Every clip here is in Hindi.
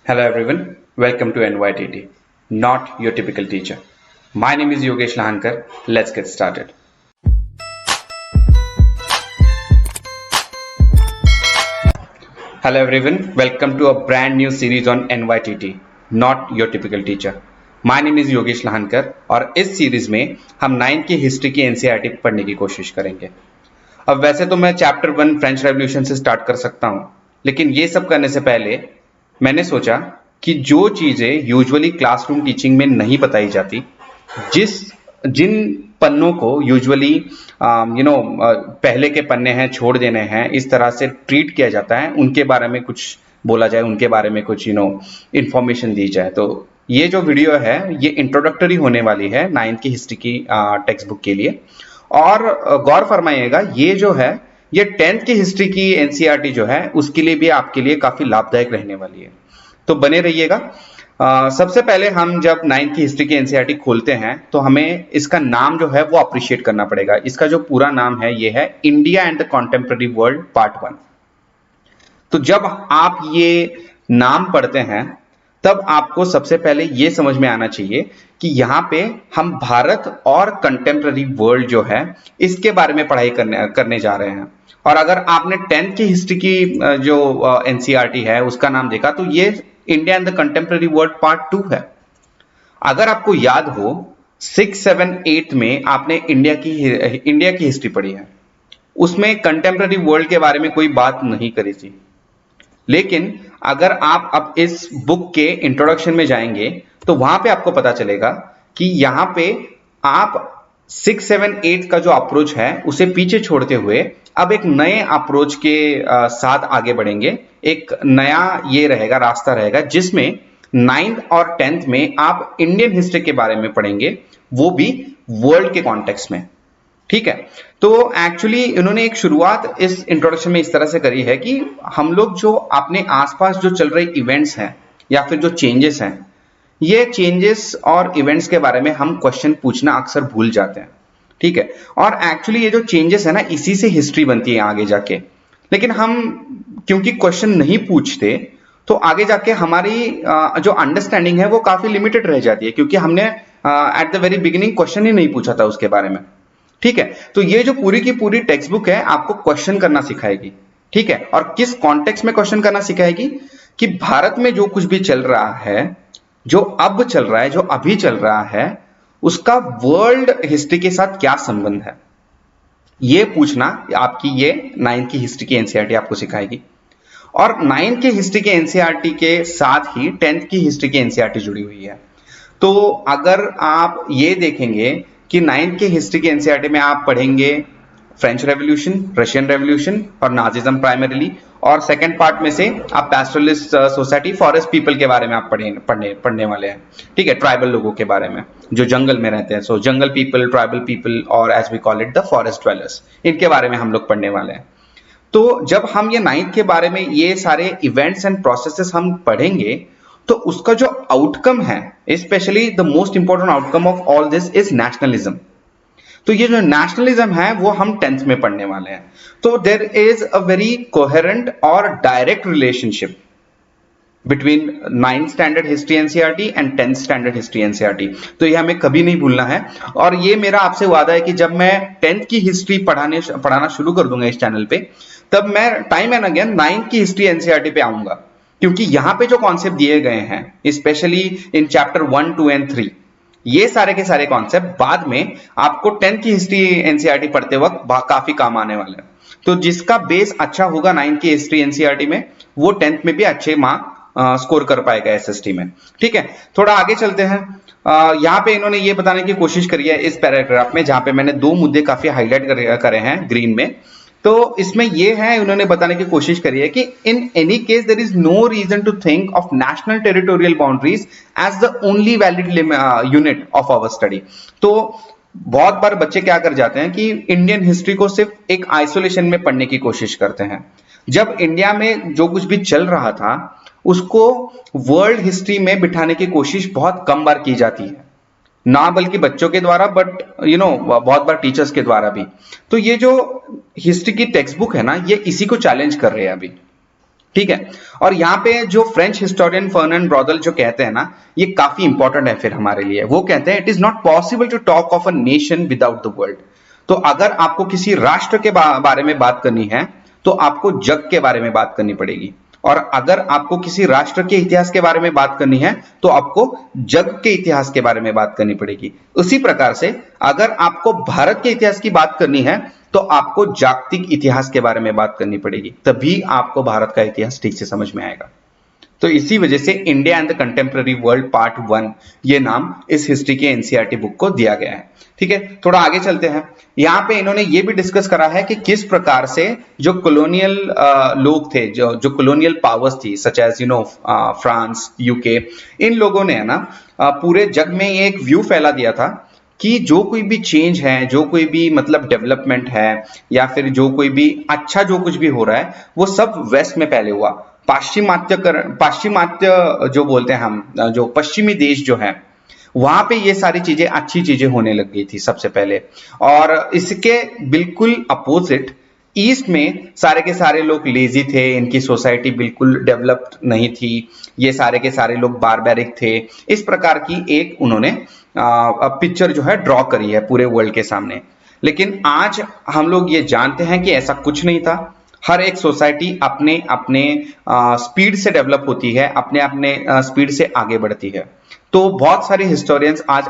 Hello everyone, welcome to NYTT, not your typical teacher. My name is Yogesh Lahankar. Let's get started. Hello everyone, welcome to a brand new series on NYTT, not your typical teacher. My name is Yogesh Lahankar और इस सीरीज में हम 9th की हिस्ट्री की एनसीईआरटी पढ़ने की कोशिश करेंगे। अब वैसे तो मैं चैप्टर 1 फ्रेंच रेवोल्यूशन से स्टार्ट कर सकता हूं, लेकिन ये सब करने से पहले मैंने सोचा कि जो चीजें यूजुअली क्लासरूम टीचिंग में नहीं बताई जाती, जिन पन्नों को यूजुअली पहले के पन्ने हैं छोड़ देने हैं, इस तरह से ट्रीट किया जाता है, उनके बारे में कुछ बोला जाए, उनके बारे में कुछ इंफॉर्मेशन दी जाए। तो ये जो वीडियो है ये इंट्रोडक्टरी होने वाली है 9th की हिस्ट्री की टेक्स्ट बुक के लिए। और गौर फरमाइएगा, ये जो है ये 10th की हिस्ट्री की एनसीईआरटी जो है उसके लिए भी आपके लिए काफी लाभदायक रहने वाली है, तो बने रहिएगा। सबसे पहले हम जब 9th की हिस्ट्री की एनसीईआरटी खोलते हैं तो हमें इसका नाम जो है वो अप्रिशिएट करना पड़ेगा। इसका जो पूरा नाम है ये है India and the contemporary world part 1। तो जब आप ये नाम पढ़ते हैं तब आपको सबसे पहले ये समझ में आना चाहिए कि यहाँ पे हम भारत और कंटेम्पररी वर्ल्ड जो है इसके बारे में पढ़ाई करने जा रहे हैं। और अगर आपने 10th की हिस्ट्री की जो एनसीईआरटी है उसका नाम देखा तो ये India and the contemporary world part 2 है। अगर आपको याद हो 6, 7, 8 में आपने इंडिया की हिस्ट्री पढ़ी है, उसमें कंटेम्पररी वर्ल्ड के बारे में कोई बात नहीं करी थी। लेकिन अगर आप अब इस बुक के इंट्रोडक्शन में जाएंगे तो वहां पे आपको पता चलेगा कि यहां पे आप 6, 7, 8 का जो अप्रोच है उसे पीछे छोड़ते हुए अब एक नए अप्रोच के साथ आगे बढ़ेंगे। एक नया ये रहेगा, रास्ता रहेगा, जिसमें 9th और 10th में आप इंडियन हिस्ट्री के बारे में पढ़ेंगे, वो भी वर्ल्ड के कॉन्टेक्स्ट में। ठीक है, तो एक्चुअली इन्होंने एक शुरुआत इस इंट्रोडक्शन में इस तरह से करी है कि हम लोग जो अपने आसपास जो चल रहे इवेंट्स हैं या फिर जो चेंजेस हैं, ये चेंजेस और इवेंट्स के बारे में हम क्वेश्चन पूछना अक्सर भूल जाते हैं। ठीक है, और एक्चुअली ये जो चेंजेस है ना, इसी से हिस्ट्री बनती है आगे जाके। लेकिन हम क्योंकि क्वेश्चन नहीं पूछते तो आगे जाके हमारी जो अंडरस्टैंडिंग है वो काफी लिमिटेड रह जाती है, क्योंकि हमने at the very beginning question ही नहीं पूछा था उसके बारे में। ठीक है, तो ये जो पूरी की पूरी टेक्स्ट बुक है आपको क्वेश्चन करना सिखाएगी। ठीक है, और किस कॉन्टेक्स्ट में क्वेश्चन करना सिखाएगी कि भारत में जो कुछ भी चल रहा है, जो अब चल रहा है, जो अभी चल रहा है, उसका वर्ल्ड हिस्ट्री के साथ क्या संबंध है, ये पूछना आपकी ये 9th की हिस्ट्री की एनसीईआरटी आपको सिखाएगी। और 9th की हिस्ट्री के एनसीईआरटी के साथ ही 10th की हिस्ट्री की एनसीईआरटी जुड़ी हुई है। तो अगर आप ये देखेंगे कि 9th की हिस्ट्री की एनसीईआरटी में आप पढ़ेंगे फ्रेंच रेवोल्यूशन, रशियन रेवोल्यूशन और नाजिज्म प्राइमरीली, और सेकंड पार्ट में से आप पैस्टोरलिस्ट सोसाइटी, फॉरेस्ट पीपल के बारे में आप पढ़ने वाले हैं। ठीक है, ट्राइबल लोगों के बारे में जो जंगल में रहते हैं, सो जंगल पीपल, ट्राइबल पीपल, और as we call it the forest dwellers, इनके बारे में हम लोग पढ़ने वाले हैं। तो जब हम ये 9th के बारे में ये सारे इवेंट्स एंड प्रोसेसेस हम पढ़ेंगे तो उसका जो आउटकम है, specially the most important outcome of all this is nationalism. तो ये जो नेशनलिज्म है वो हम 10th में पढ़ने वाले हैं। तो there is a very coherent और direct relationship between 9th standard history NCERT and 10th standard history NCERT. तो ये हमें कभी नहीं भूलना है। और ये मेरा आपसे वादा है कि जब मैं 10th की हिस्ट्री पढ़ाना शुरू कर दूंगा इस चैनल पे, तब मैं टाइम एंड अगेन 9th की हिस्ट्री एनसीईआरटी पे आऊंगा, क्योंकि यहां पे जो कॉन्सेप्ट दिए गए हैं, स्पेशली इन चैप्टर 1, 2 एंड 3, ये सारे के सारे कॉन्सेप्ट बाद में आपको 10th की हिस्ट्री एनसीईआरटी पढ़ते वक्त काफी काम आने वाले हैं। तो जिसका बेस अच्छा होगा 9th की हिस्ट्री एनसीईआरटी में, वो 10th में भी अच्छे मार्क स्कोर कर पाएगा एसएसटी में। ठीक है, थोड़ा आगे चलते हैं। यहाँ पे इन्होंने ये बताने की कोशिश करी है इस पैराग्राफ में, जहां पे मैंने 2 मुद्दे काफी हाईलाइट करे हैं ग्रीन में। तो इसमें ये है, उन्होंने बताने की कोशिश करी है कि in any case there is no reason to think of national territorial boundaries as the only valid unit of our study. तो बहुत बार बच्चे क्या कर जाते हैं कि इंडियन हिस्ट्री को सिर्फ एक आइसोलेशन में पढ़ने की कोशिश करते हैं, जब इंडिया में जो कुछ भी चल रहा था उसको वर्ल्ड हिस्ट्री में बिठाने की कोशिश बहुत कम बार की जाती है, ना बल्कि बच्चों के द्वारा, बट बहुत बार टीचर्स के द्वारा भी। तो ये जो हिस्ट्री की टेक्स्ट बुक है ना, ये इसी को चैलेंज कर रहे हैं अभी। ठीक है। और यहाँ पे जो फ्रेंच हिस्टोरियन फर्नन ब्रॉदल जो कहते हैं ना, ये काफी इंपॉर्टेंट है फिर हमारे लिए। वो कहते हैं it is not possible to talk of a nation without the world. तो अगर आपको किसी राष्ट्र के बारे में बात करनी है तो आपको जग के बारे में बात करनी पड़ेगी, और अगर आपको किसी राष्ट्र के इतिहास के बारे में बात करनी है तो आपको जग के इतिहास के बारे में बात करनी पड़ेगी। उसी प्रकार से अगर आपको भारत के इतिहास की बात करनी है तो आपको जागतिक इतिहास के बारे में बात करनी पड़ेगी, तभी आपको भारत का इतिहास ठीक से समझ में आएगा। तो इसी वजह से India and the contemporary world part 1 ये नाम इस हिस्ट्री के एनसीईआरटी बुक को दिया गया है। ठीक है, थोड़ा आगे चलते हैं। यहाँ पे इन्होंने ये भी डिस्कस करा है कि किस प्रकार से जो कॉलोनियल लोग थे, जो कॉलोनियल पावर्स थी सच एज फ्रांस, यूके, इन लोगों ने है ना पूरे जग में ये एक व्यू फैला दिया था कि जो कोई भी चेंज है, जो कोई भी मतलब डेवलपमेंट है, या फिर जो कोई भी अच्छा जो कुछ भी हो रहा है वो सब वेस्ट में पहले हुआ। पाश्चिमात्य जो बोलते हैं हम, जो पश्चिमी देश जो है वहां पे ये सारी चीजें, अच्छी चीजें होने लग गई थी सबसे पहले। और इसके बिल्कुल अपोजिट ईस्ट में सारे के सारे लोग लेजी थे, इनकी सोसाइटी बिल्कुल डेवलप्ड नहीं थी, ये सारे के सारे लोग बारबैरिक थे। इस प्रकार की एक उन्होंने पिक्चर जो है ड्रॉ करी है पूरे वर्ल्ड के सामने। लेकिन आज हम लोग ये जानते हैं कि ऐसा कुछ नहीं था। हर एक सोसाइटी अपने अपने स्पीड से डेवलप होती है, अपने अपने स्पीड से आगे बढ़ती है। तो बहुत सारे हिस्टोरियंस आज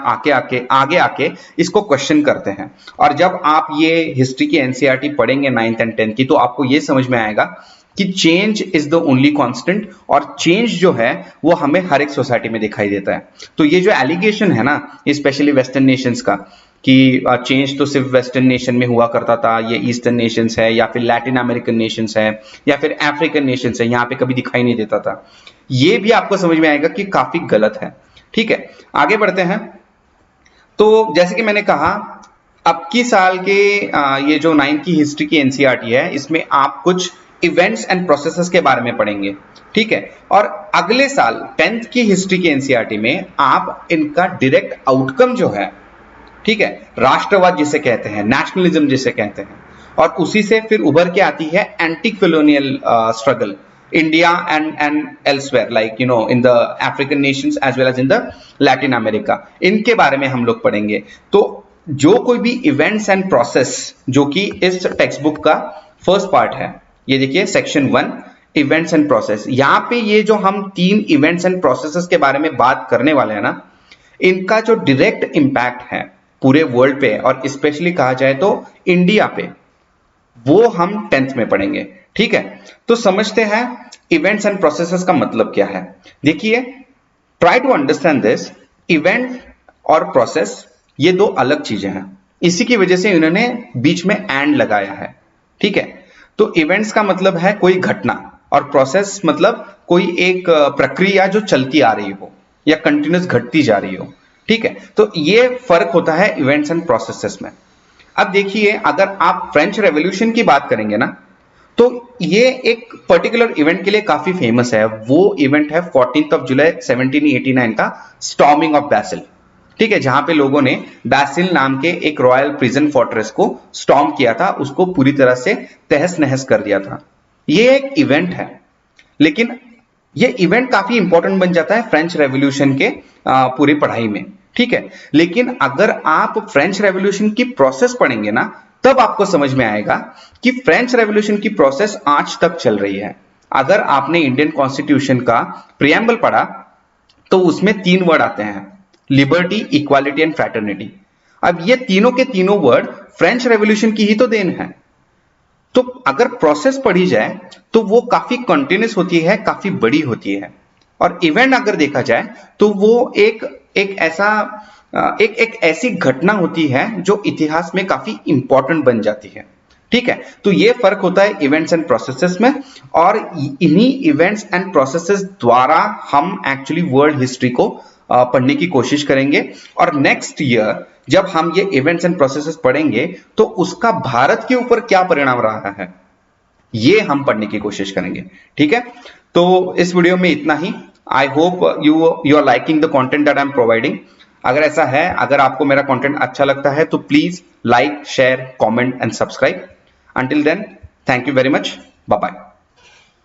आगे आके इसको क्वेश्चन करते हैं। और जब आप ये हिस्ट्री की एनसीईआरटी पढ़ेंगे 9th and 10th की, तो आपको ये समझ में आएगा कि change is the only constant, और चेंज जो है वो हमें हर एक सोसाइटी में दिखाई देता है। तो ये जो एलिगेशन है ना, स्पेशली वेस्टर्न नेशंस का, कि चेंज तो सिर्फ वेस्टर्न नेशन में हुआ करता था, ये ईस्टर्न नेशंस है या फिर लैटिन अमेरिकन नेशंस है या फिर अफ्रीकन नेशंस है, यहाँ पे कभी दिखाई नहीं देता था, ये भी आपको समझ में आएगा कि काफी गलत है। ठीक है, आगे बढ़ते हैं। तो जैसे कि मैंने कहा, अब की साल के ये जो 9th की हिस्ट्री की एनसीईआरटी है, इसमें आप कुछ इवेंट्स एंड प्रोसेसेस के बारे में पढ़ेंगे। ठीक है, और अगले साल 10th की हिस्ट्री की एनसीईआरटी में आप इनका डायरेक्ट आउटकम जो है, ठीक है, राष्ट्रवाद जिसे कहते हैं, नेशनलिज्म जिसे कहते हैं, और उसी से फिर उभर के आती है anti colonial struggle India and elsewhere, like in the African nations as well as in the Latin America, इनके बारे में हम लोग पढ़ेंगे। तो जो कोई भी इवेंट्स एंड प्रोसेस जो कि इस टेक्स्ट बुक का फर्स्ट पार्ट है, ये देखिए सेक्शन 1 इवेंट्स एंड प्रोसेस। यहाँ पे ये जो हम 3 इवेंट्स एंड प्रोसेसेस के बारे में बात करने वाले हैं ना, इनका जो डायरेक्ट इंपैक्ट है पूरे वर्ल्ड पे और स्पेशली कहा जाए तो इंडिया पे, वो हम 10th में पढ़ेंगे। ठीक है, तो समझते हैं इवेंट्स एंड प्रोसेसेस का मतलब क्या है। देखिए, try to understand this. Event और प्रोसेस ये दो अलग चीजें हैं, इसी की वजह से इन्होंने बीच में एंड लगाया है। ठीक है, तो इवेंट्स का मतलब है कोई घटना, और प्रोसेस मतलब कोई एक प्रक्रिया जो चलती आ रही हो या कंटिन्यूस घटती जा रही हो। ठीक है, तो ये फर्क होता है इवेंट्स एंड प्रोसेसेस में। अब देखिए, अगर आप फ्रेंच रेवोल्यूशन की बात करेंगे ना, तो ये एक पर्टिकुलर इवेंट के लिए काफी फेमस है। वो इवेंट है 14 जुलाई 1789 का स्टॉर्मिंग ऑफ बैसिल। ठीक है, जहां पे लोगों ने बैसिल नाम के एक रॉयल प्रिजन फोर्ट्रेस को स्टॉर्म किया था, उसको पूरी तरह से तहस नहस कर दिया था। ये एक इवेंट है, लेकिन ये इवेंट काफी इंपॉर्टेंट बन जाता है फ्रेंच रेवोल्यूशन के पूरी पढ़ाई में। ठीक है, लेकिन अगर आप फ्रेंच रेवोल्यूशन की प्रोसेस पढ़ेंगे ना, तब आपको समझ में आएगा कि फ्रेंच रेवोल्यूशन की प्रोसेस आज तक चल रही है। अगर आपने इंडियन कॉन्स्टिट्यूशन का प्रियम्बल पढ़ा तो उसमें 3 वर्ड आते हैं, लिबर्टी, इक्वालिटी एंड फ्रैटर्निटी। अब ये तीनों के तीनों वर्ड फ्रेंच रेवोल्यूशन की ही तो देन है। तो अगर प्रोसेस पढ़ी जाए तो वो काफी कंटिन्यूस होती है, काफी बड़ी होती है। और इवेंट अगर देखा जाए तो वो एक ऐसी घटना होती है जो इतिहास में काफी इंपॉर्टेंट बन जाती है। ठीक है, तो ये फर्क होता है इवेंट्स एंड प्रोसेसेस में, और इन्हीं इवेंट्स एंड प्रोसेसेस द्वारा हम एक्चुअली वर्ल्ड हिस्ट्री को पढ़ने की कोशिश करेंगे। और नेक्स्ट ईयर जब हम ये इवेंट्स एंड प्रोसेसेस पढ़ेंगे तो उसका भारत के ऊपर क्या परिणाम रहा है, ये हम पढ़ने की कोशिश करेंगे। ठीक है, तो इस वीडियो में इतना ही। I hope you are liking the content that I am providing. अगर ऐसा है, अगर आपको मेरा कंटेंट अच्छा लगता है तो please like, share, comment and subscribe. Until then, thank you very much. Bye bye.